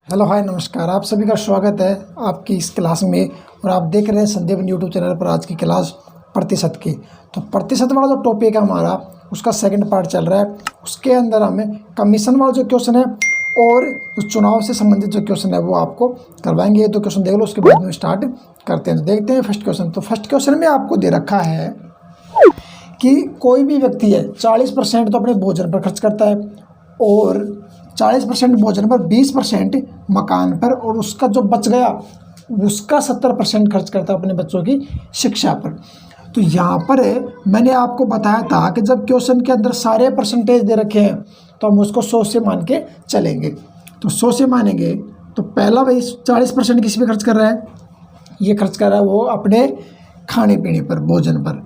Hello hi नमस्कार, आप सभी का स्वागत है आपकी इस क्लास में। और आप देख रहे हैं संदीप यूट्यूब चैनल पर आज की क्लास प्रतिशत की। तो प्रतिशत वाला जो टॉपिक है हमारा, उसका सेकंड पार्ट चल रहा है। उसके अंदर हमें कमीशन वाला जो क्वेश्चन है और उस चुनाव से संबंधित जो क्वेश्चन है वो आपको करवाएंगे। तो क्वेश्चन देख लो, उसके बाद में स्टार्ट करते हैं। तो देखते हैं फर्स्ट क्वेश्चन। तो फर्स्ट क्वेश्चन में आपको दे रखा है कि कोई भी व्यक्ति है 40% तो अपने भोजन पर खर्च करता है और 40% भोजन पर, 20% मकान पर, और उसका जो बच गया उसका 70% खर्च करता है अपने बच्चों की शिक्षा पर। तो यहाँ पर मैंने आपको बताया था कि जब क्वेश्चन के अंदर सारे परसेंटेज दे रखे हैं तो हम उसको 100 से मान के चलेंगे। तो 100 से मानेंगे तो पहला भाई 40% किस पे खर्च कर रहा है, ये खर्च कर रहा है वो अपने खाने पीने पर, भोजन पर।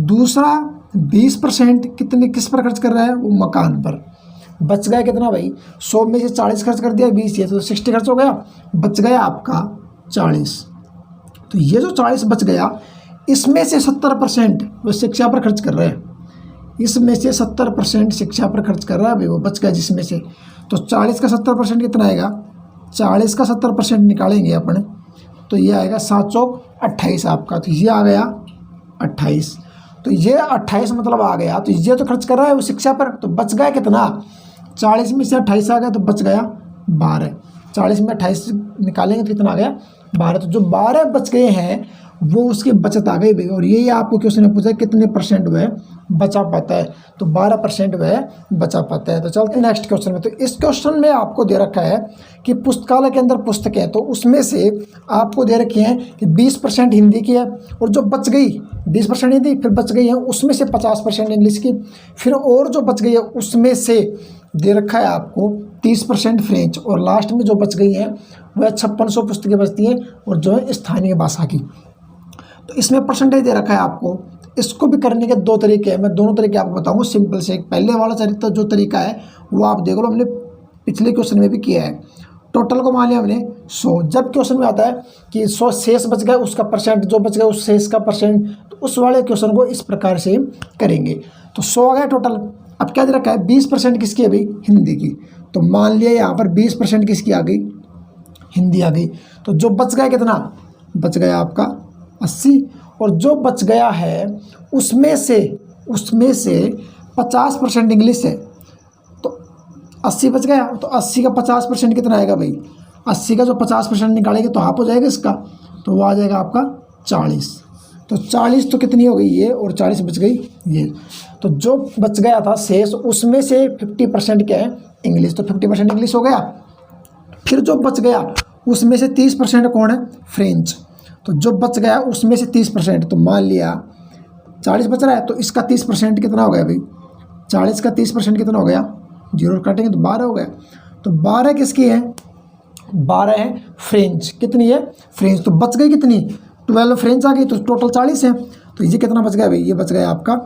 दूसरा 20% कितने किस पर खर्च कर रहा है, वो मकान पर। बच गया कितना भाई, 100 में से 40 खर्च कर दिया, 20 ये तो 60 खर्च हो गया, बच गया आपका 40। तो ये जो 40 बच गया, इसमें से 70% वो शिक्षा पर खर्च कर रहे हैं। इसमें से 70% शिक्षा पर खर्च कर रहा है भाई, वो बच गया जिसमें से। तो 40 का 70% कितना आएगा, 40 का 70% निकालेंगे अपन तो ये आएगा 7 चौक 28 आपका। तो ये आ गया 28। तो ये 28 मतलब आ गया। तो ये तो खर्च कर रहा है वो शिक्षा पर। तो बच गया कितना, 40 में से 28 आ गया तो बच गया 12। 40 में 28 निकालेंगे तो कितना आ गया, 12। तो जो 12 बच गए हैं वो उसकी बचत आ गई भाई। और यही आपको क्वेश्चन में पूछा कितने परसेंट वह बचा पाता है, तो 12% वह बचा पाता है। तो चलते हैं नेक्स्ट क्वेश्चन में। तो इस क्वेश्चन में आपको दे रखा है कि पुस्तकालय के अंदर पुस्तकें, तो उसमें से आपको दे रखी हैं कि 20% हिंदी की है और जो बच गई 20% हिंदी, फिर बच गई है उसमें से 50% इंग्लिश की, फिर और जो बच गई है उसमें से दे रखा है आपको 30% फ्रेंच, और लास्ट में जो बच गई हैं वह 5600 पुस्तकें बचती हैं और जो है स्थानीय भाषा की। तो इसमें परसेंटेज दे रखा है आपको। इसको भी करने के दो तरीके हैं, मैं दोनों तरीके आपको बताऊंगा सिंपल से। पहले वाला चरित्र जो तरीका है वो आप देख लो, हमने पिछले क्वेश्चन में भी किया है। टोटल को मान लिया हमने 100। जब क्वेश्चन में आता है कि 100 शेष बच गया, उसका परसेंट जो बच गया उस शेष का परसेंट, तो उस वाले क्वेश्चन को इस प्रकार से करेंगे। तो 100 आ गया टोटल। अब क्या दे रखा है, 20% किसकी है भाई, हिंदी की। तो मान लिया यहाँ पर 20% किसकी आ गई, हिंदी आ गई। तो जो बच गया कितना, बच गया आपका 80। और जो बच गया है उसमें से 50% इंग्लिश है। तो 80 बच गया, तो 80 का 50% कितना आएगा भाई, 80 का जो 50% निकालेंगे तो हाफ हो जाएगा इसका, तो वो आ जाएगा आपका 40। तो 40 तो कितनी हो गई ये, और 40 बच गई ये। तो जो बच गया था शेष, उसमें से 50% क्या है, इंग्लिश। तो 50% इंग्लिश हो गया। फिर जो बच गया उसमें से 30% कौन है, फ्रेंच। तो जो बच गया उसमें से 30%, तो मान लिया 40 बच रहा है तो इसका 30% कितना हो गया भाई, 40 का 30% कितना हो गया, जीरो काटेंगे तो 12 हो गया। तो 12 किसकी है, 12 है फ्रेंच। कितनी है, फ्रेंच। तो बच गई कितनी, 12 फ्रेंच आ गई, तो टोटल 40 है। तो ये कितना बच गया भाई, ये बच गया आपका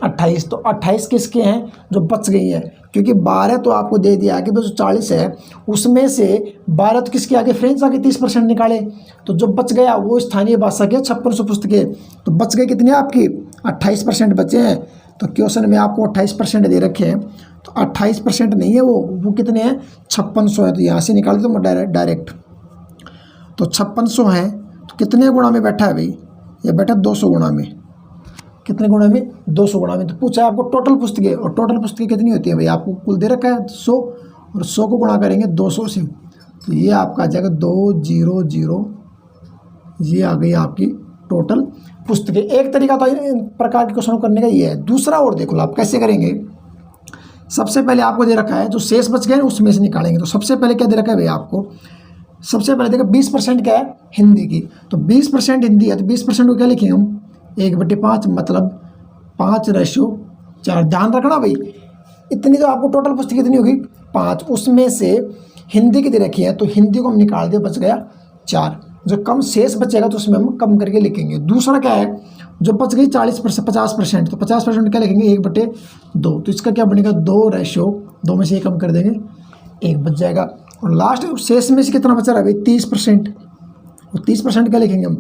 28। तो 28 किसके हैं, जो बच गई है। क्योंकि 12 तो आपको दे दिया कि जो 40 है उसमें से 12 तो किसके आगे, फ्रेंच आगे, 30% निकाले। तो जो बच गया वो स्थानीय भाषा के 5600 पुस्तकें। तो बच गए कितने आपकी, 28% बचे हैं। तो क्वेश्चन में आपको 28% दे रखे हैं, तो 28% नहीं है वो कितने हैं, 5600 है। तो यहाँ से निकाल दो डायरेक्ट। तो 5600 है तो कितने गुणा में बैठा है भाई, ये बैठा 200 गुणा में। कितने गुणा में, 200 गुणा में। तो पूछा है आपको टोटल पुस्तकें, और टोटल पुस्तकें कितनी होती है भाई, आपको कुल दे रखा है 100, और 100 को गुणा करेंगे 200 से, तो ये आपका आ जाएगा 200। ये आ गई आपकी टोटल पुस्तकें। एक तरीका तो इन प्रकार के क्वेश्चन करने का ये है। दूसरा और देखो आप कैसे करेंगे। सबसे पहले आपको दे रखा है जो शेष बच गए उसमें से निकालेंगे। तो सबसे पहले क्या दे रखा है भाई आपको, सबसे पहले देखो 20% क्या है, हिंदी की। तो 20% हिंदी है, तो 20% को क्या लिखेंगे हम, 1/5 मतलब 5:4। ध्यान रखना भाई, इतनी तो आपको टोटल पुस्तक कितनी होगी, 5। उसमें से हिंदी की दे रखी है तो हिंदी को हम निकाल दिए, बच गया 4। जो कम शेष बचेगा तो उसमें हम कम करके लिखेंगे। दूसरा क्या है, जो बच गई 50%, तो 50% क्या लिखेंगे, 1/2। तो इसका क्या बनेगा, 2:2 में से 1 कम कर देंगे, 1 बच जाएगा। और लास्ट शेष में से कितना बचा रहा है भाई, 30%। और 30% क्या लिखेंगे हम,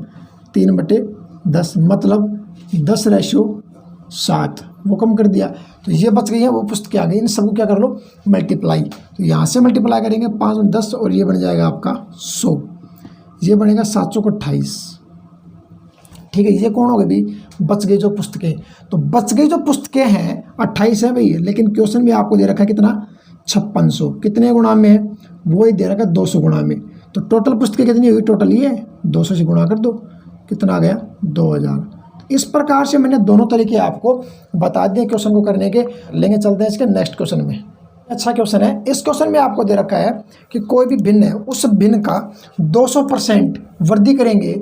3/10 मतलब 10:7। वो कम कर दिया, तो ये बच गई है, वो पुस्तकें आ गई। इन सबको क्या कर लो, मल्टीप्लाई। तो यहाँ से मल्टीप्लाई करेंगे 5 और 10 और ये बन जाएगा आपका 100, ये बनेगा 728। ठीक है, ये कौन हो गए भाई, बच गई जो पुस्तकें। तो बच गई जो पुस्तकें हैं 28 है भाई, लेकिन क्वेश्चन में आपको दे रखा है कितना, 5600। कितने गुणा में है, वो ही दे रखा है 200 गुणा में। तो टोटल पुस्तकें कितनी होगी, टोटल ये 200 से गुणा कर दो, कितना आ गया 2000। इस प्रकार से मैंने दोनों तरीके आपको बता दिए क्वेश्चन को करने के। लेंगे चलते हैं इसके नेक्स्ट क्वेश्चन में। अच्छा क्वेश्चन है, इस क्वेश्चन में आपको दे रखा है कि कोई भी भिन्न है, उस भिन्न का 200% वृद्धि करेंगे।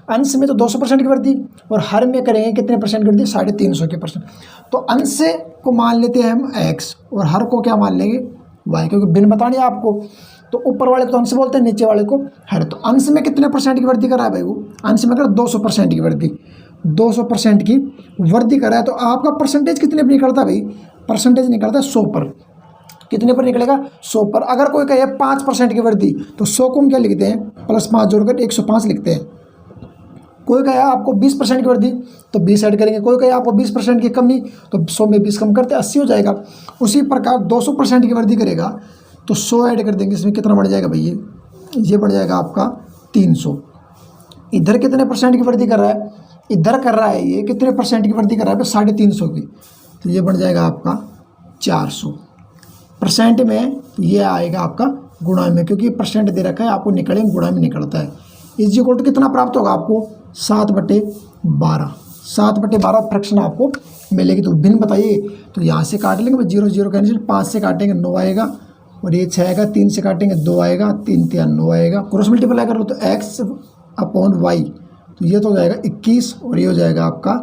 अंश में तो 200% की वृद्धि और हर में करेंगे कितने परसेंट की वृद्धि, 350%। तो अंश को मान लेते हैं हम x और हर को क्या मान लेंगे y, क्योंकि भिन्न बतानी है आपको। तो ऊपर वाले को तो अंश बोलते हैं, नीचे वाले को हर। तो अंश में कितने परसेंट की वृद्धि करा है भाई, वो अंश में कर 200% की वृद्धि, 200% की वृद्धि करा है। तो आपका परसेंटेज कितने पर निकलता है भाई, परसेंटेज निकलता है 100 पर। कितने पर निकलेगा, 100 पर। अगर कोई कहे 5% की वृद्धि, तो 100 को हम क्या लिखते हैं, +5 जोड़कर 105 लिखते हैं। कोई कहे आपको 20% की वृद्धि, तो 20 ऐड करेंगे। कोई कहे आपको 20% की कमी, तो 100 में 20 कम करते 80 हो जाएगा। उसी प्रकार 200% की वृद्धि करेगा तो 100 ऐड कर देंगे, इसमें कितना बढ़ जाएगा भाई, ये बढ़ जाएगा आपका 300। इधर कितने परसेंट की वृद्धि कर रहा है, इधर कर रहा है ये कितने परसेंट की वृद्धि कर रहा है, 350 की। तो ये बढ़ जाएगा आपका 400। परसेंट में ये आएगा आपका गुणा में, क्योंकि परसेंट दे रखा है आपको, निकलेंगे गुणा में निकलता है। इज इक्वल टू कितना प्राप्त होगा आपको, 7/12। 7/12 फ्रैक्शन आपको मिलेगी। तो भिन्न बताइए, तो यहाँ से काट लेंगे 0 0 कैंसिल, 5 से काटेंगे 9 आएगा और ये 6 आएगा, 3 से काटेंगे 2 आएगा, 3 3 9 आएगा। क्रॉस मल्टीप्लाई कर लो तो x/y, तो ये तो हो जाएगा 21 और ये हो जाएगा आपका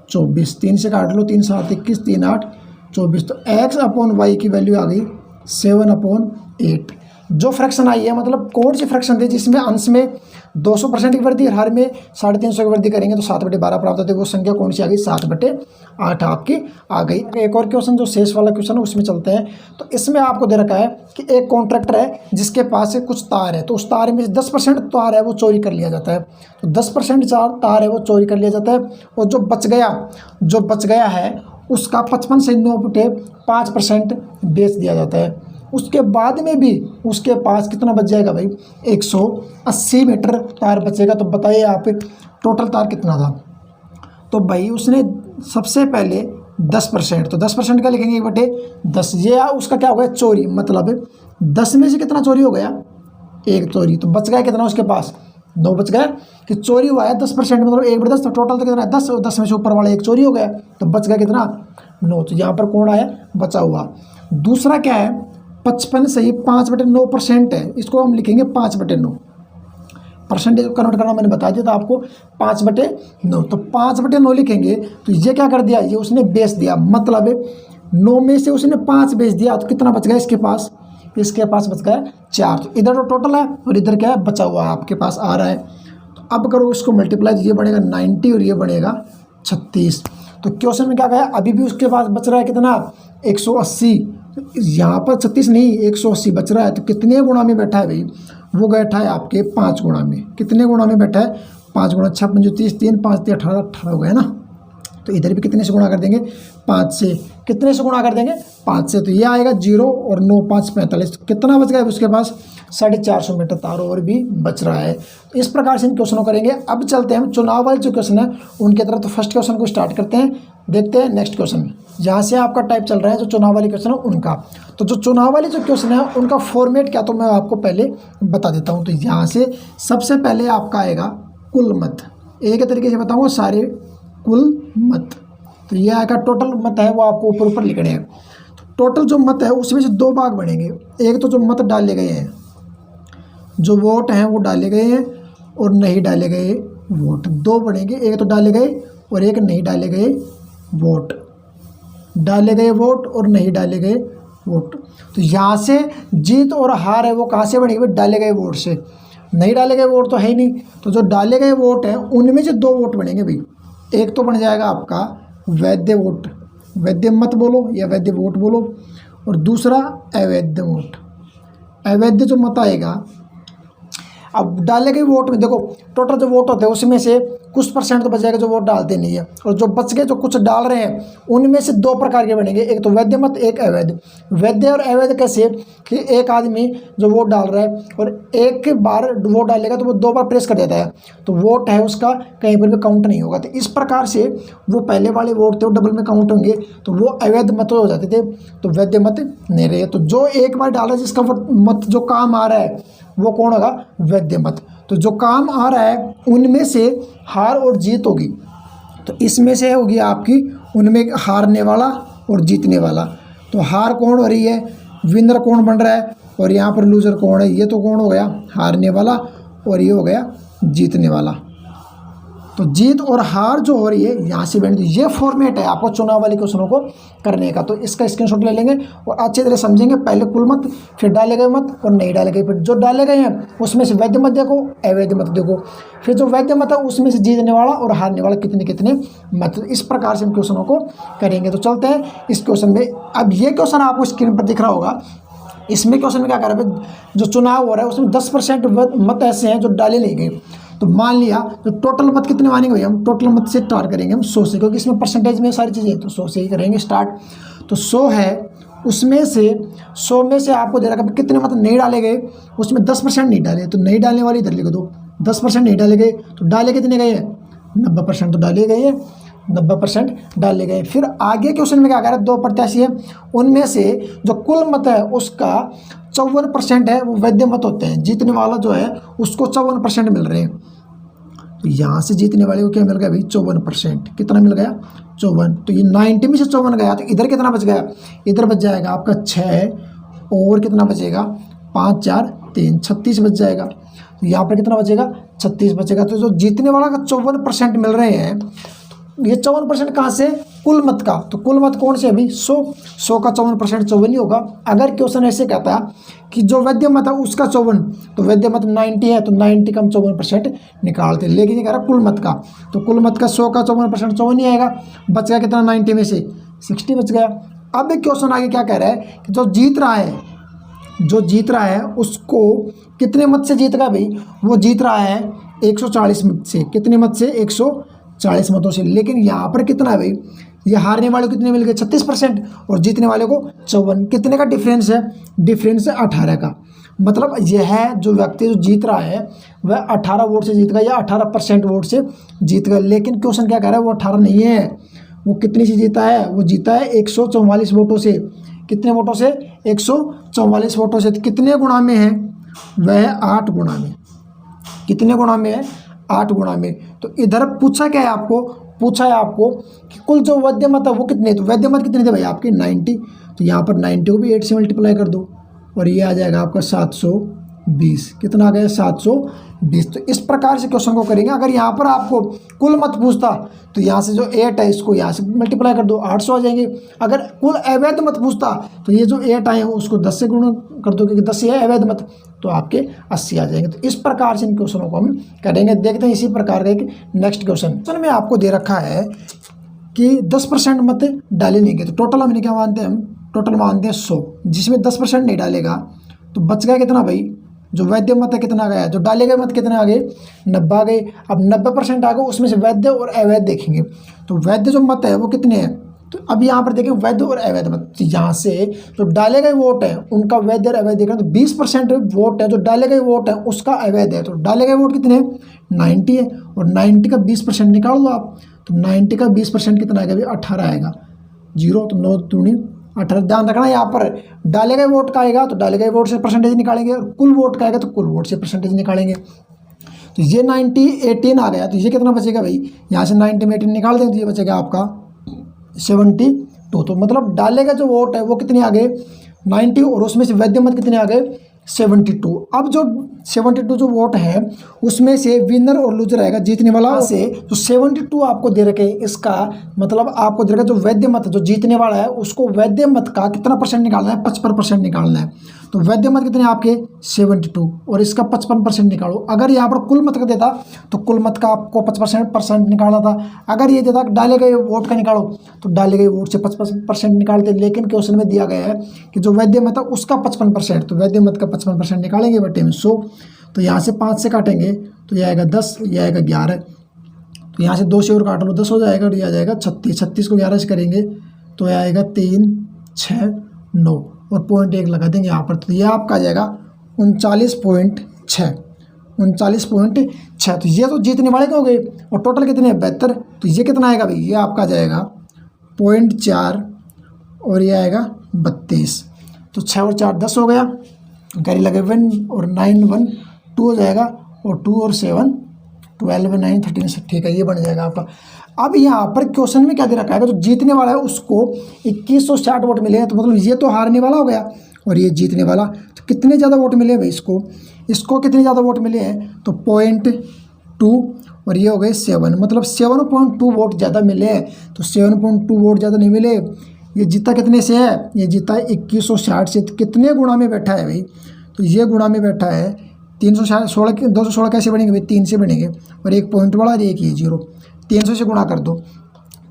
24। 3 से काट लो, 3 7 21, 3 8 24। तो x/y की वैल्यू आ गई 7/8। जो फ्रैक्शन आई है, मतलब कौन सी फ्रैक्शन थी जिसमें अंश में 200% की वृद्धि और हर में 350 की वृद्धि करेंगे तो 7/12 प्राप्त होती है, वो संख्या कौन सी आ गई, 7/8 आपकी आ गई। एक और क्वेश्चन जो शेष वाला क्वेश्चन है उसमें चलते हैं। तो इसमें आपको दे रखा है कि एक कॉन्ट्रैक्टर है जिसके पास कुछ तार है, तो उस तार में 10% तार है वो चोरी कर लिया जाता है। तो 10% तार है वो चोरी कर लिया जाता है, और जो बच गया है उसका 55 से 9/5% बेच दिया जाता है। उसके बाद में भी उसके पास कितना बच जाएगा भाई, 180 मीटर तार बचेगा। तो बताइए आप टोटल तार कितना था। तो भाई उसने सबसे पहले 10%, तो 10% का लिखेंगे 1/10। ये उसका क्या हो गया, चोरी, मतलब 10 में से कितना चोरी हो गया, 1 चोरी। तो बच गया कितना उसके पास, 9 बच गया। कि चोरी हुआ है 10%, मतलब 1/10। तो टोटल तो कितना है 10, और 10 में से ऊपर वाला 1 चोरी हो गया, तो बच गया कितना, 9। तो यहाँ पर कौन आया, बचा हुआ। दूसरा क्या है, 55 से ही 5/9% है, इसको हम लिखेंगे 5/9। परसेंटेज को कन्वर्ट करना मैंने बता दिया था आपको, 5/9। तो 5/9 लिखेंगे, तो ये क्या कर दिया, ये उसने बेच दिया, मतलब 9 में से उसने 5 बेच दिया। तो कितना बच गया इसके पास बच गया 4। तो इधर तो टोटल है और इधर क्या है, बचा हुआ आपके पास आ रहा है। तो अब करो इसको मल्टीप्लाई, ये बनेगा 90 और ये बनेगा 36। तो क्वेश्चन में क्या कहा, अभी भी उसके पास बच रहा है कितना, 180। यहाँ पर 36 नहीं, 180 बच रहा है। तो कितने गुणा में बैठा है भाई, वो बैठा है आपके 5 गुणा में। कितने गुणा में बैठा है, 5 गुणा, 6 5 30, 3 5 3 18 हो गया ना। तो इधर भी कितने से गुणा कर देंगे, 5 से। कितने से गुणा कर देंगे, 5 से। तो ये आएगा 0 और 9 5 45। कितना बच गया उसके पास, 450 मीटर तार और भी बच रहा है। इस प्रकार से इन क्वेश्चनों करेंगे। अब चलते हैं हम चुनाव वाले जो क्वेश्चन है उनकी तरफ। तो फर्स्ट क्वेश्चन को स्टार्ट करते हैं, देखते हैं नेक्स्ट क्वेश्चन। यहाँ से आपका टाइप चल रहा है जो चुनाव वाले क्वेश्चन है उनका। तो जो चुनाव वाले जो क्वेश्चन है उनका फॉर्मेट क्या, तो मैं आपको पहले बता देता हूँ। तो यहाँ से सबसे पहले आपका आएगा कुल मत, एक तरीके से बताऊँगा सारे कुल मत। तो ये आएगा टोटल मत है, वो आपको ऊपर लिखने हैं। तो टोटल जो मत है उसमें से 2 भाग बनेंगे। एक तो जो मत डाले गए हैं, जो वोट हैं वो डाले गए हैं, और नहीं डाले गए वोट, 2 बनेंगे। एक तो डाले गए और एक नहीं डाले गए वोट। डाले गए वोट और नहीं डाले गए वोट। तो यहाँ से जीत और हार है वो कहाँ से बनेगी, डाले गए वोट से। नहीं डाले गए वोट तो है ही नहीं। तो जो डाले गए वोट हैं उनमें से 2 वोट बनेंगे भाई। एक तो बन जाएगा आपका वैध वोट, वैध मत बोलो या वैध वोट बोलो, और दूसरा अवैध वोट। अवैध जो मत आएगा, अब डाले गए वोट में देखो टोटल जो वोट होते हैं उसमें से कुछ परसेंट तो बचेगा जो वोट डालते नहीं है, और जो बच गए जो कुछ डाल रहे हैं उनमें से दो प्रकार के बनेंगे, एक तो वैध मत, एक अवैध। वैध और अवैध कैसे कि एक आदमी जो वोट डाल रहा है और एक बार वोट डालेगा तो वो दो बार प्रेस कर देता है, तो वोट है उसका कहीं पर भी काउंट नहीं होगा। तो इस प्रकार से वो पहले वाले वोट थे वो डबल में काउंट होंगे, तो वो अवैध मत हो जाते थे, तो वैध मत नहीं रहे। तो जो एक बार डाला जिसका मत जो काम आ रहा है वो कौन होगा, वैध मत। तो जो काम आ रहा है उनमें से हार और जीत होगी, तो इसमें से होगी आपकी उनमें हारने वाला और जीतने वाला। तो हार कौन हो रही है, विनर कौन बन रहा है, और यहाँ पर लूजर कौन है, ये तो कौन हो गया, हारने वाला, और ये हो गया जीतने वाला। तो जीत और हार जो हो रही है यहाँ से बैठ, ये फॉर्मेट है आपको चुनाव वाले क्वेश्चनों को करने का। तो इसका स्क्रीनशॉट ले लेंगे और अच्छी तरह समझेंगे, पहले कुल मत, फिर डाले गए मत और नहीं डाले गए, फिर जो डाले गए हैं उसमें से वैध मत देखो, अवैध मत देखो, फिर जो वैध मत है उसमें से जीतने वाला और हारने वाला कितने कितने मत। इस प्रकार से हम क्वेश्चनों को करेंगे। तो चलते हैं इस क्वेश्चन में। अब ये क्वेश्चन आपको स्क्रीन पर दिख रहा होगा, इसमें क्वेश्चन में क्या कर रहा है, जो चुनाव हो रहा है उसमें 10% मत ऐसे हैं जो डाले नहीं गए। तो मान लिया जो टोटल मत कितने मानेंगे भैया, हम टोटल मत से स्टार्ट करेंगे हम 100 से, क्योंकि इसमें परसेंटेज में सारी चीज़ें, तो 100 से ही करेंगे स्टार्ट। तो 100 है, उसमें से 100 में से आपको दे रखा है कितने मत नहीं डाले गए, उसमें 10% नहीं डाले, तो नहीं डालने वाली इधर लिख दो, 10% नहीं डाले गए, तो डाले कितने गए हैं, 90% तो डाले गए हैं, 90% डाले गए। फिर आगे क्वेश्चन में क्या कह रहा है, दो प्रत्याशी है, उनमें से जो कुल मत है उसका 54% है वो वैध मत होते हैं, जीतने वाला जो है उसको 54% मिल रहे हैं। तो यहाँ से जीतने वाले को क्या मिल गया भाई, 54%। कितना मिल गया, 54। तो ये 90 में से 54 गया, तो इधर कितना बच गया, इधर बच जाएगा आपका 6 और कितना बचेगा, 5 4 3 36 बच जाएगा। तो यहाँ पर कितना बचेगा, 36 बचेगा। तो जो जीतने वाला का 54% मिल रहे हैं, ये 54% कहाँ से, कुल मत का। तो कुल मत कौन से अभी 100 का 54% 54 ही होगा। अगर क्वेश्चन ऐसे कहता है कि जो वैध मत है उसका 54, तो वैध मत 90 है, तो 90 का हम 54% निकालते हैं। लेकिन ये कह रहा है कुल मत का, तो कुल मत का 100 का 54% 54 ही आएगा। बच गया कितना, 90 में से 60 बच गया। अब एक क्वेश्चन आगे क्या कह रहा है कि जो जीत रहा है उसको कितने मत से जीत गया भाई, वो जीत रहा है 140 मत से। कितने मत से, 140 मतों से। लेकिन यहाँ पर कितना है भाई, ये हारने वाले को कितने मिल गए, 36%, और जीतने वाले को 54। कितने का डिफरेंस है, डिफरेंस है 18 का। मतलब यह है जो व्यक्ति जो जीत रहा है वह 18 वोट से जीत गया या 18% वोट से जीत गया। लेकिन क्वेश्चन क्या कह रहा है, वो 18 नहीं है, वो कितने से जीता है, वो जीता है 144 वोटों से। कितने वोटों से, 144 वोटों से। कितने गुणा में है, वह 8 गुणा में। कितने गुणा में है, 8 गुणा में। तो इधर पूछा क्या है आपको, पूछा है आपको कि कुल जो वैध मत है वो कितने, तो वैध मत कितने थे भाई आपके 90। तो यहाँ पर 90 को भी 8 से मल्टीप्लाई कर दो और ये आ जाएगा आपका 720। कितना आ गया, 720। तो इस प्रकार से क्वेश्चन को करेंगे। अगर यहाँ पर आपको कुल मत पूछता तो यहाँ से जो 8 है इसको यहाँ से मल्टीप्लाई कर दो, 800 आ जाएंगे। अगर कुल अवैध मत पूछता तो ये जो 8 आए हैं उसको 10 से गुणा कर दो, क्योंकि 10 है अवैध मत, तो आपके 80 आ जाएंगे। तो इस प्रकार से इन क्वेश्चनों को हम करेंगे। देखते हैं इसी प्रकार का एक नेक्स्ट क्वेश्चन में आपको दे रखा है कि 10% मत डाले नहीं गए। तो टोटल हमने क्या मानते हैं, हम टोटल मानते हैं 100, जिसमें 10% नहीं डालेगा तो बच गया कितना भाई, जो वैध मत है कितना गया, जो डाले गए मत कितने आ गए, 90 आ गए। अब 90% आ गए, उसमें से वैध और अवैध देखेंगे। तो वैध जो मत है वो कितने हैं, तो अब यहाँ पर देखें वैध और अवैध मत। तो यहाँ से जो डाले गए वोट है उनका वैध और अवैध देखें तो 20% वोट है जो डाले गए वोट है उसका अवैध है। तो डाले गए वोट कितने हैं, 90 है, और 90 का 20% निकाल लो आप। तो 90 का 20% कितना आएगा भाई, 18 आएगा। 0 तो 9 दूनी 18। ध्यान रखना यहाँ पर डाले गए वोट का आएगा तो डाले गए वोट से परसेंटेज निकालेंगे, और कुल वोट का आएगा तो कुल वोट से परसेंटेज निकालेंगे। तो ये 90 18 आ गया, तो ये कितना बचेगा भाई, यहाँ से 90 में 18 निकाल दें तो ये बचेगा आपका 72। तो मतलब डाले गए जो वोट है वो कितने आ गए, 90, और उसमें से वैध मत कितने आ गए, 72। अब जो 72 जो वोट है उसमें से विनर और लूजर आएगा, जीतने वाला से जो 72 आपको दे रखे, इसका मतलब आपको दे रखा जो वैध मत जो जीतने वाला है उसको वैध मत का कितना परसेंट निकालना है, 55% निकालना है। तो वैध मत कितने आपके 72, और इसका 55% निकालो। अगर यहाँ पर कुल मत का देता तो कुल मत का आपको 55% निकालना था। अगर ये देता डाले गए वोट का निकालो तो डाले गए वोट से 55% निकालते। लेकिन क्वेश्चन में दिया गया है कि जो वैध मत है उसका 55%, तो वैध मत का 55% निकालेंगे बटे में 100। तो यहाँ से 5 से काटेंगे तो यह आएगा 10, यह आएगा 11, तो यहाँ से 2 से और काट लो 10 हो जाएगा और ये आ जाएगा 36। 36 को 11 से करेंगे तो ये आएगा 3, 6, 9 और पॉइंट 1 लगा देंगे यहाँ पर। तो ये आपका आ जाएगा 39.6। 39.6। तो ये तो जीतने वाले के हो गए और टोटल कितने हैं 72। तो ये कितना आएगा भाई, ये आपका आ जाएगा 0.4 और ये आएगा 32। तो 6 और 4 10 हो गया, कैरी लगे 1 और 9 1 2 हो जाएगा और 2 और 7 12 9 13। ठीक है, ये बन जाएगा आपका। अब यहाँ पर क्वेश्चन में क्या दे रखा है, जो जीतने वाला है उसको 2160 वोट मिले हैं, तो मतलब ये तो हारने वाला हो गया और ये जीतने वाला। तो कितने ज़्यादा वोट मिले भाई इसको कितने ज़्यादा वोट मिले हैं, तो 0.2 और ये हो गए 7, मतलब 7.2 वोट ज़्यादा मिले हैं। तो 7.2 वोट ज़्यादा नहीं मिले, ये जीता कितने से है, ये जीता 2160 से। तो कितने गुणा में बैठा है भाई, तो ये गुणा में बैठा है 316 के 216 कैसे बनेंगे भाई, 3 से बनेंगे और एक पॉइंट वाला और एक ये 0, 300 से गुणा कर दो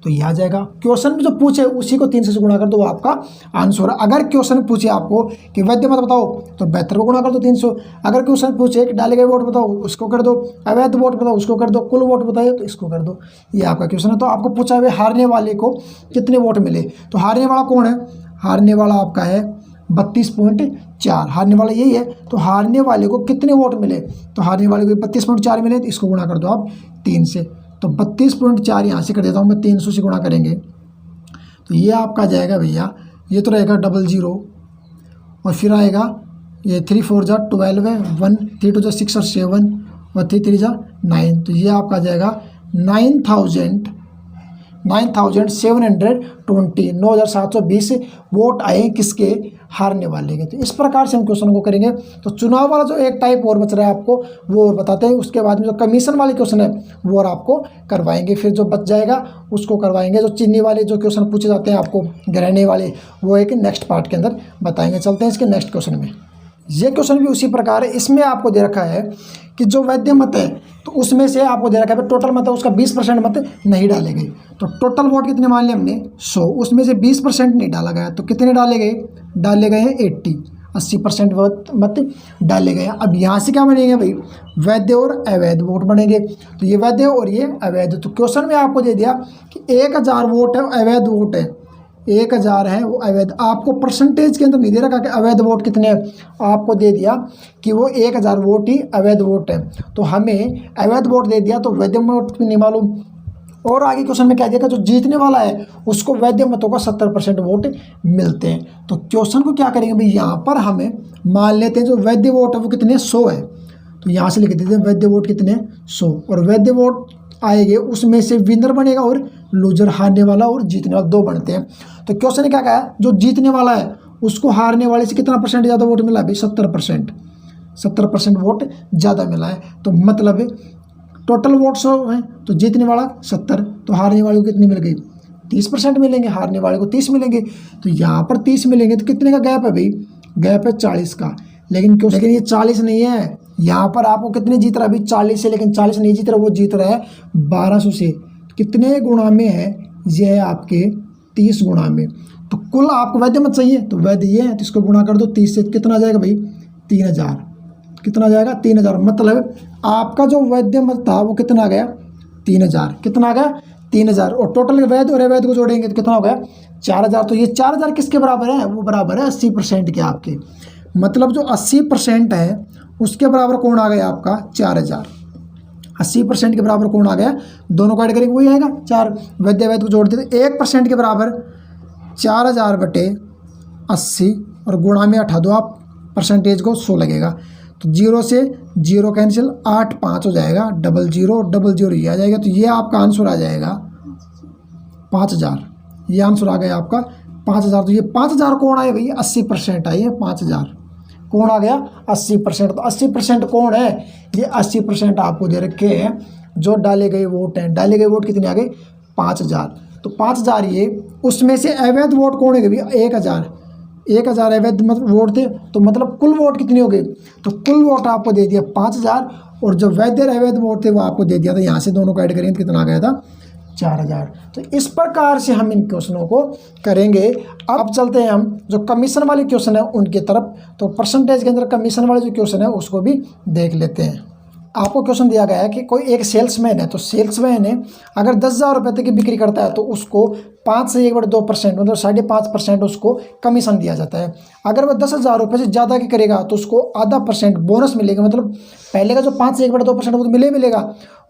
तो ये आ जाएगा। क्वेश्चन में जो पूछे उसी को 300 से गुणा कर दो, वो आपका आंसर है। अगर क्वेश्चन पूछे आपको कि वैध मत बताओ तो 72 को गुणा कर दो 300। अगर क्वेश्चन पूछे कि डाले गए वोट बताओ उसको कर दो, अवैध वोट बताओ उसको कर दो, कुल वोट बताइए तो इसको कर दो। ये आपका क्वेश्चन है। तो आपको पूछा है हारने वाले को कितने वोट मिले, तो हारने वाला कौन है, हारने वाला आपका है 32.4, हारने वाला यही है। तो हारने वाले को कितने वोट मिले, तो हारने वाले को 32.4 मिले, तो इसको गुणा कर दो आप 3 से। तो 32.4 यहाँ से कर देता हूँ मैं, 300 से गुणा करेंगे तो ये आपका जाएगा भैया, ये तो रहेगा 00 और फिर आएगा ये 3 4 जा 12 है, 1 3 2 जा 6 और 7 और 3 3 जा 9। तो ये आपका जाएगा 9,720 वोट आए किसके, हारने वाले के। तो इस प्रकार से हम क्वेश्चन को करेंगे। तो चुनाव वाला जो एक टाइप और बच रहा है आपको वो और बताते हैं, उसके बाद में जो कमीशन वाले क्वेश्चन है वो और आपको करवाएंगे। फिर जो बच जाएगा उसको करवाएंगे। जो चीनी वाले जो क्वेश्चन पूछे जाते हैं आपको गहने वाले, वो एक नेक्स्ट पार्ट के अंदर बताएंगे। चलते हैं इसके नेक्स्ट क्वेश्चन में। ये क्वेश्चन भी उसी प्रकार है। इसमें आपको दे रखा है कि जो वैध मत है तो उसमें से आपको दे रखा है टोटल मत है उसका 20% मत नहीं डाले गए। तो टोटल वोट कितने मान लिए हमने 100, उसमें से 20% नहीं डाला गया। तो कितने डाले गए हैं 80% मत डाले गए। अब यहाँ से क्या बनेंगे भाई, वैध और अवैध वोट बनेंगे। तो ये वैध और ये अवैध। तो क्वेश्चन में आपको दे दिया कि 1000 वोट है अवैध वोट है, 1000 है वो अवैध। आपको परसेंटेज के अंदर नहीं दे रखा कि अवैध वोट कितने हैं, आपको दे दिया कि वो 1000 वोट ही अवैध वोट है। तो हमें अवैध वोट दे दिया तो वैध वोट भी नहीं मालूम। और आगे क्वेश्चन में क्या दिया, जो जीतने वाला है उसको वैध मतों का 70% वोट मिलते हैं। तो क्वेश्चन को क्या करेंगे भाई, यहाँ पर हमें मान लेते हैं जो वैध वोट है वो कितने 100 है। तो यहाँ से लिख देते हैं वैध वोट कितने 100 और वैध वोट आएंगे उसमें से विनर बनेगा और लूजर, हारने वाला और जीतने वाला 2 बनते हैं। तो क्वेश्चन ने क्या कहा, जो जीतने वाला है उसको हारने वाले से कितना परसेंट ज़्यादा वोट मिला भाई, 70% वोट ज़्यादा मिला है। तो मतलब टोटल वोट 100 है तो जीतने वाला 70, तो हारने वाले को कितनी मिल गई 30% मिलेंगे, हारने वाले को 30 मिलेंगे। तो यहाँ पर 30 मिलेंगे तो कितने का गैप है भाई, गैप है 40 का। लेकिन ये 40 नहीं है, यहाँ पर आपको कितने जीत रहा है अभी 40 से, लेकिन 40 नहीं जीत रहा, वो जीत रहा है 1200 से। कितने गुणा में है, ये है आपके 30 गुणा में। तो कुल आपको वैध मत चाहिए तो वैध ये है, तो इसको गुणा कर दो 30 से, कितना आ जाएगा भाई 3000। कितना आ जाएगा 3000, मतलब आपका जो वैध मत था वो कितना आ गया 3000। कितना आ गया 3000 और टोटल वैध और अवैध को जोड़ेंगे तो कितना हो गया 4000। तो ये 4000 किसके बराबर है, वो बराबर है 80% के आपके। मतलब जो 80% है उसके बराबर कौन आ गया आपका 4000। 80% के बराबर कौन आ गया, दोनों को ऐड करेंगे वही आएगा 4। वैध अवैध को जोड़ देते 1% के बराबर 4000/80 और गुणा में हटा दो आप परसेंटेज को 100 लगेगा। तो 0 से 0 कैंसिल, 8 5 हो जाएगा, 00 ये आ जाएगा। तो ये आपका आंसर आ जाएगा 5000। ये आंसर आ गया आपका 5000। तो ये 5000 कौन आए भैया 80% आई है 5000 कौन आ गया 80%। तो 80% कौन है, ये 80% आपको दे रखे हैं जो डाले गए वोट हैं। डाले गए वोट कितने आ गए 5000। तो 5000 ये, उसमें से अवैध वोट कौन है भैया 1000 अवैध मतलब वोट थे। तो मतलब कुल वोट कितनी हो गई, तो कुल वोट आपको दे दिया 5000 और जो वैध अवैध वोट थे वो आपको दे दिया था। यहाँ से दोनों को ऐड करेंगे तो कितना आ गया था 4000। तो इस प्रकार से हम इन क्वेश्चनों को करेंगे। अब चलते हैं हम जो कमीशन वाले क्वेश्चन है उनकी तरफ। तो परसेंटेज के अंदर कमीशन वाले जो क्वेश्चन है उसको भी देख लेते हैं। आपको क्वेश्चन दिया गया है कि कोई एक सेल्समैन है, तो सेल्समैन है अगर 10,000 रुपये तक की बिक्री करता है तो उसको 5 से 1/2% मतलब 5.5% उसको कमीशन दिया जाता है। अगर वह 10,000 रुपये से ज़्यादा की करेगा तो उसको आधा % बोनस मिलेगा, मतलब पहले का जो 5 से 1/2% वो तो मिलेगा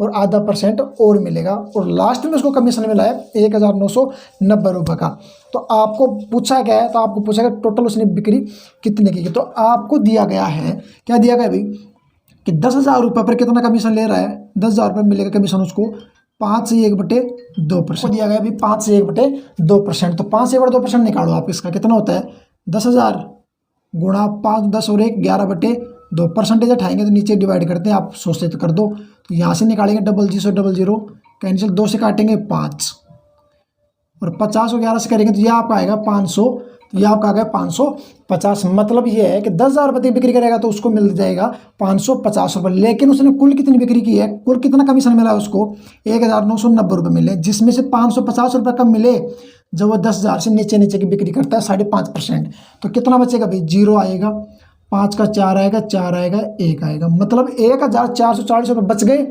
और आधा % और मिलेगा, और लास्ट में उसको कमीशन मिला है 1,990 रुपये का। तो आपको पूछा गया है, तो आपको पूछा गया टोटल उसने बिक्री कितने की, तो आपको दिया गया है, क्या दिया गया भाई कि 10,000 रुपये पर कितना कमीशन ले रहा है, 10,000 रुपये मिलेगा कमीशन उसको 5 से 1/2% दिया गया अभी 5 से 1/2%। तो 5 से 1/2% निकालो आप, इसका कितना होता है 10,000 गुणा 5, 10 और 1 11/2 परसेंटेज उठाएंगे तो नीचे डिवाइड करते हैं, आप सोचते तो कर दो। तो यहाँ से निकालेंगे 00 कैंसिल, 2 से काटेंगे 5 और 50 को 11 से करेंगे तो यह आपका आएगा 500, तो यह आपका आ गया 550। मतलब ये है कि 10,000 रुपये की बिक्री करेगा तो उसको मिल जाएगा 550 रुपये, लेकिन उसने कुल कितनी बिक्री की है, कुल कितना कमीशन मिला है उसको 1,990 रुपये मिले, जिसमें से 550 रुपये कम मिले जब वो 10,000 से नीचे की बिक्री करता है 5.5%। तो कितना बचेगा भाई, 0 आएगा, 5 का 4 आएगा, 4 आएगा, 1 आएगा, मतलब 1,440 रुपये बच गए,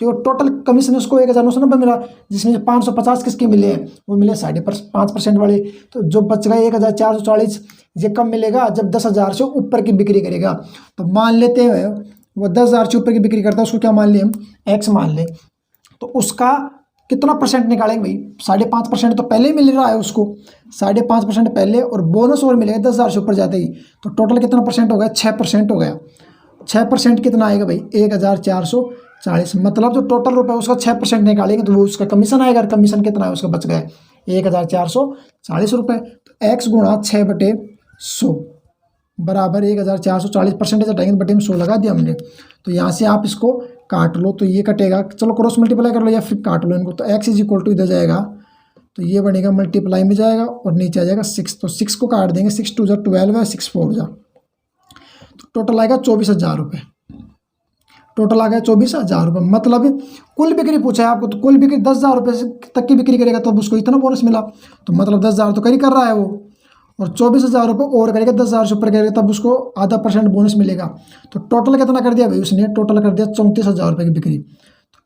क्योंकि टोटल कमीशन उसको 1,990 मिला, जिसमें से 550 किसके मिले हैं, वो मिले 5.5% वाले। तो जो बच गए 1,440 ये कम मिलेगा जब 10,000 से ऊपर की बिक्री करेगा। तो मान लेते हैं वो 10,000 से ऊपर की बिक्री करता है, उसको क्या मान लें हम, X मान लें, तो उसका कितना % निकालेंगे भाई, 5.5% तो पहले ही मिल रहा है उसको, 5.5% पहले और बोनस और मिलेगा 10,000 से ऊपर जाते ही, तो टोटल कितना % हो गया, 6% हो गया। 6% कितना आएगा भाई, 1,440, मतलब जो टोटल रुपये उसका 6% निकालेंगे तो वो उसका कमीशन आएगा, और कमीशन कितना है उसका बच गया 1,440 रुपये। तो x गुणा 6/100 बराबर 1,440, परसेंटेज हटाएंगे तो बटे में 100 लगा दिया हमने। तो यहाँ से आप इसको काट लो तो ये कटेगा, चलो क्रॉस मल्टीप्लाई कर लो या फिर काट लो इनको, तो x = इधर जाएगा तो ये बनेगा मल्टीप्लाई में जाएगा और नीचे आ जाएगा 6, तो 6 को काट देंगे, 6 2 12 है, 6 4 जा, तो टोटल आएगा 24,000 रुपये, टोटल आ गया 24,000 रुपये। मतलब कुल बिक्री पूछा है आपको, तो कुल बिक्री 10,000 रुपये से तक की बिक्री करेगा तब उसको इतना बोनस मिला, तो मतलब 10,000 तो कर रहा है वो, और 24,000 रुपये और करेगा 10,000 से ऊपर करेगा तब उसको आधा % बोनस मिलेगा। तो टोटल कितना कर दिया भाई उसने, टोटल कर दिया 34,000 रुपये की बिक्री,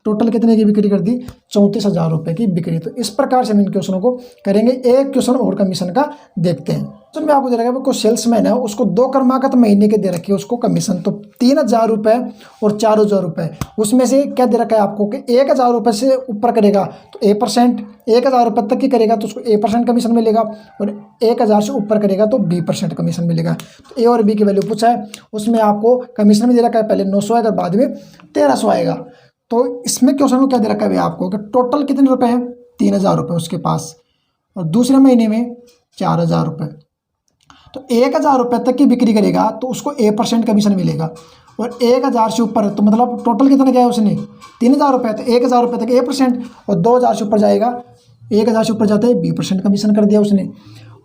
टोटल कितने की बिक्री कर दी, 34,000 रुपये की बिक्री। तो इस प्रकार से हम इन क्वेश्चनों को करेंगे। एक क्वेश्चन और कमीशन का देखते हैं। क्वेश्चन में आपको दे रखा है कोई सेल्समैन है, उसको 2 क्रमागत महीने के दे रखी है उसको कमीशन, तो 3,000 रुपये और 4,000 रुपये, उसमें से क्या दे रखा है आपको कि 1,000 रुपये से ऊपर करेगा तो A%, 1,000 रुपये तक की करेगा तो उसको A% कमीशन मिलेगा, और 1,000 से ऊपर करेगा तो B% कमीशन मिलेगा। तो A और B की वैल्यू पूछा है, उसमें आपको कमीशन में दे रखा है पहले 900 आएगा, बाद में 1,300 आएगा। तो इसमें क्वेश्चन में क्या दे रखा है आपको कि टोटल कितने रुपए हैं, 3,000 रुपये उसके पास, और दूसरे महीने में 4,000 रुपये। तो 1,000 रुपये तक की बिक्री करेगा तो उसको A% कमीशन मिलेगा, और 1,000 से ऊपर तो मतलब टोटल कितना क्या है उसने 3,000 रुपये, तो 1,000 रुपये तक A%, और 2,000 से ऊपर जाएगा, 1,000 से ऊपर जाता है B% कमीशन कर दिया उसने।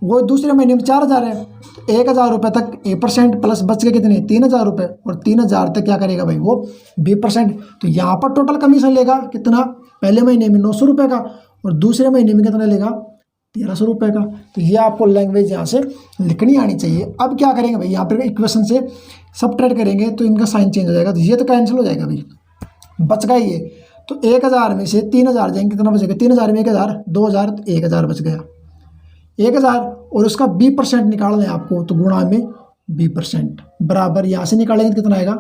वो दूसरे महीने में 4,000 है, तो 1,000 रुपये तक A% प्लस बच गए कितने 3,000 रुपये, और 3,000 तक क्या करेगा भाई वो B%। तो यहाँ पर टोटल कमीशन लेगा कितना, पहले महीने में 900 रुपये का, और दूसरे महीने में कितना लेगा 1,300 रुपये का। तो ये आपको लैंग्वेज यहाँ से लिखनी आनी चाहिए। अब क्या करेंगे भाई, यहाँ पर इक्वेशन से सबट्रैक्ट करेंगे तो इनका साइन चेंज हो जाएगा, तो ये तो कैंसिल हो जाएगा भाई, बच गया ये। तो 1,000 में से 3,000 जाएंगे, कितना बचेगा, 3,000 में 1,000, 2,000, तो 1,000 बच गया, 1,000 और उसका B% निकालना है आपको, तो गुणा में B% बराबर यहाँ से निकालेंगे कितना आएगा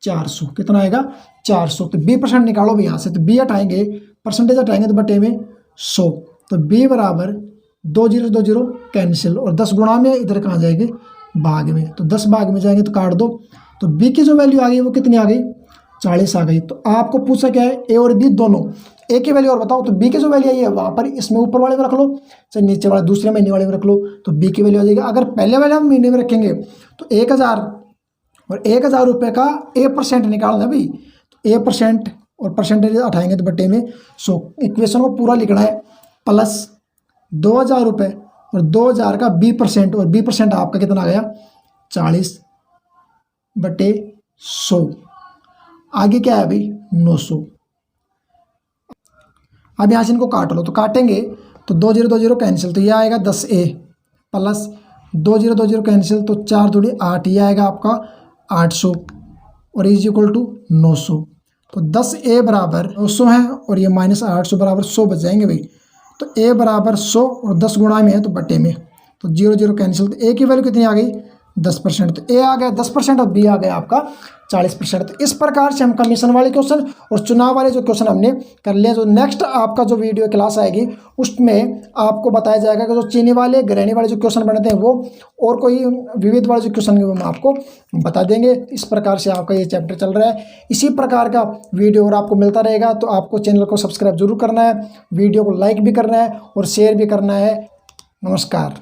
400, कितना आएगा 400। तो B% निकालो भी यहाँ से, तो B हटाएंगे, परसेंटेज हटाएंगे तो बटे में 100, तो B बराबर 2,020 कैंसिल, और 10 गुणा में इधर कहाँ जाएंगे भाग में, तो 10 भाग में जाएंगे तो काट दो। तो B की जो वैल्यू आ गई वो कितनी आ गई 40 आ गई। तो आपको पूछा क्या है, A और B दोनों, A की वैल्यू और बताओ, तो B की जो वैल्यू आई है वहाँ पर इसमें ऊपर वाले में रख लो, चाहे नीचे वाले दूसरे महीने वाले में रख लो, तो B की वैल्यू आ जाएगी। अगर पहले वाले हम महीने में रखेंगे तो 1,000 और 1,000 रुपये का A% निकालना है भाई, तो A% और परसेंटेज हटाएंगे तो बटे में 100। इक्वेशन को पूरा लिखना है, प्लस 2,000 रुपये और 2,000 का B% और B% आपका कितना आ गया 40 बटे 100, आगे क्या है भाई 900। अब यहाँ से इनको काट लो, तो काटेंगे तो 2,020 कैंसिल, तो ये आएगा 10A प्लस 2,020 कैंसिल, तो 4 दूनी 8, ये आएगा आपका 800 और इज इक्वल टू 900। तो 10A बराबर 200 है और ये -800 बराबर 100 बच जाएंगे भाई। तो A बराबर 100 और 10 गुणा में है तो बटे में, तो 0 0 कैंसिल। तो A की वैल्यू कितनी आ गई 10%। तो A आ गया 10% और B आ गया आपका 40%। तो इस प्रकार से हम कमीशन वाले क्वेश्चन और चुनाव वाले जो क्वेश्चन हमने कर लिए। जो नेक्स्ट आपका जो वीडियो क्लास आएगी उसमें आपको बताया जाएगा कि जो चीनी वाले ग्रहणी वाले जो क्वेश्चन बनते हैं वो, और कोई विविध वाले जो क्वेश्चन वो हम आपको बता देंगे। इस प्रकार से आपका ये चैप्टर चल रहा है। इसी प्रकार का वीडियो और आपको मिलता रहेगा, तो आपको चैनल को सब्सक्राइब जरूर करना है, वीडियो को लाइक भी करना है और शेयर भी करना है। नमस्कार।